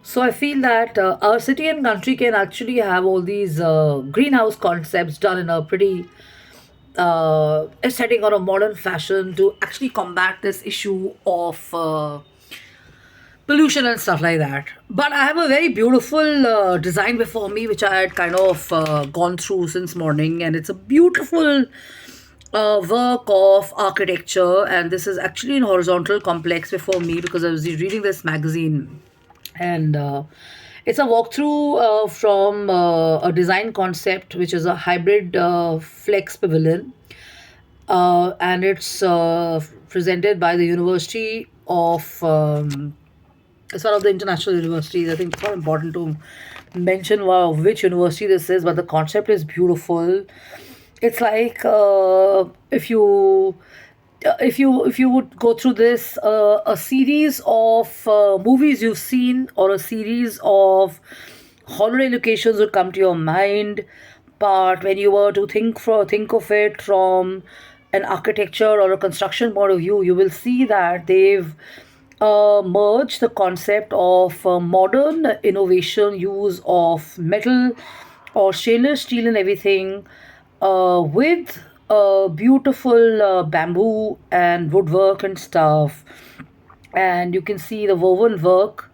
So I feel that our city and country can actually have all these greenhouse concepts done in a pretty aesthetic or a modern fashion to actually combat this issue of pollution and stuff like that. But I have a very beautiful design before me, which I had kind of gone through since morning, and it's a beautiful work of architecture. And this is actually in horizontal complex before me because I was reading this magazine, and it's a walkthrough from a design concept, which is a hybrid flex pavilion, and it's presented by the University of. It's one of the international universities. I think it's not important to mention which university this is, but the concept is beautiful. It's like if you would go through this a series of movies you've seen or a series of holiday locations would come to your mind, but when you were to think of it from an architecture or a construction point of view, you will see that they've merged the concept of modern innovation use of metal or stainless steel and everything with beautiful bamboo and woodwork and stuff. And you can see the woven work.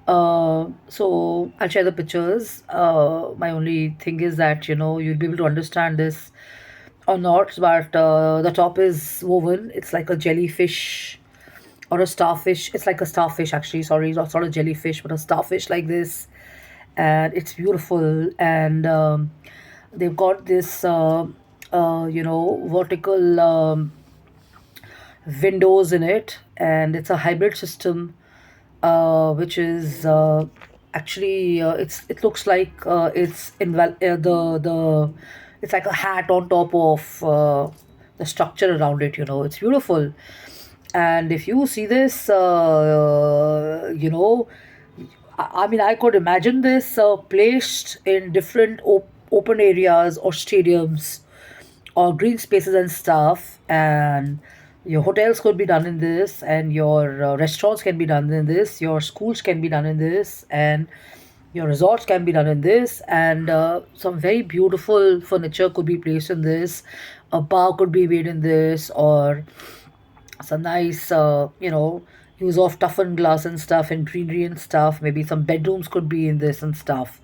So I'll share the pictures. My only thing is that you'll be able to understand this or not, but the top is woven. It's like a jellyfish or a starfish. It's like a starfish, actually. Sorry, not a jellyfish, but a starfish like this. And it's beautiful. And they've got this, vertical windows in it, and it's a hybrid system, which is actually it looks like it's like a hat on top of the structure around it. It's beautiful. And if you see this, I mean, I could imagine this placed in different open areas or stadiums or green spaces and stuff. And your hotels could be done in this, and your restaurants can be done in this, your schools can be done in this, and your resorts can be done in this. And some very beautiful furniture could be placed in this. A bar could be made in this, or some nice use of toughened glass and stuff and greenery and stuff. Maybe some bedrooms could be in this and stuff.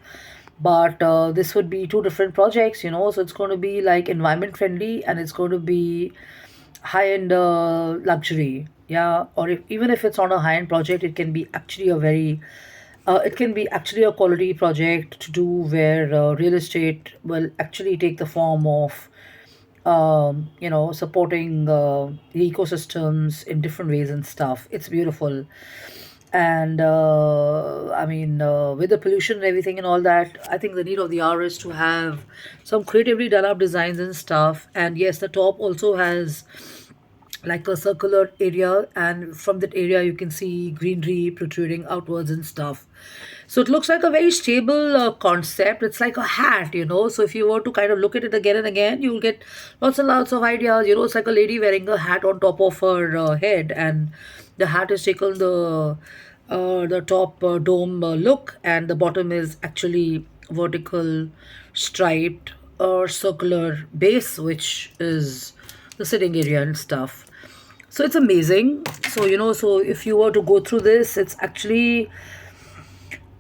But this would be two different projects, so it's going to be like environment friendly, and it's going to be high end luxury. Yeah, or even if it's not a high end project, it can be actually a quality project to do, where real estate will actually take the form of supporting the ecosystems in different ways and stuff. It's beautiful. And I mean, with the pollution and everything and all that, I think the need of the hour is to have some creatively done up designs and stuff. And yes, the top also has like a circular area, and from that area you can see greenery protruding outwards and stuff. So it looks like a very stable concept. It's like a hat, so if you were to kind of look at it again and again, you will get lots and lots of ideas. It's like a lady wearing a hat on top of her head, and the hat is taken the top dome look, and the bottom is actually vertical striped or circular base, which is the sitting area and stuff. So it's amazing. So so if you were to go through this, it's actually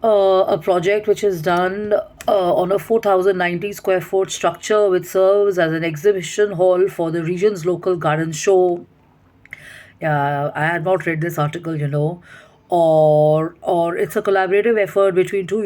a project which is done on a 4,090 square foot structure, which serves as an exhibition hall for the region's local garden show. Yeah, I had not read this article. Or it's a collaborative effort between two